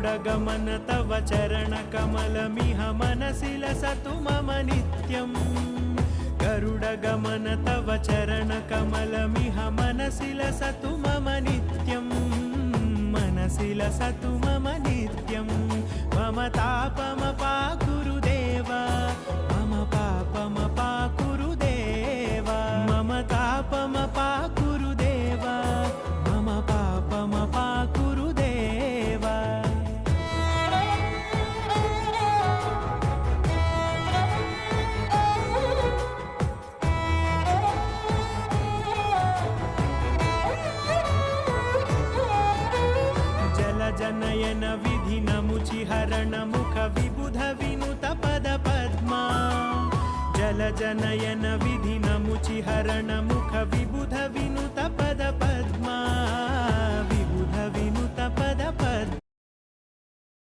गरुडगमन तव चरणकमलमिह मनसि लसतु मम नित्यम् गरुडगमन तव चरणकमलमिह मनसि लसतु मम नित्यम् मनसि लसतु मम नित्यम् मम तापमपाकुरु देव मम पापमपाकुरु देव मम तापमपाकुरु देव मम पापमपाकुरु देव जनयन विधिनमुचिहरण मुख विबुध विनुत पद पद्मा जल जनयन विधिनमुचिहरण मुख विबुध विनुत पद पद्मा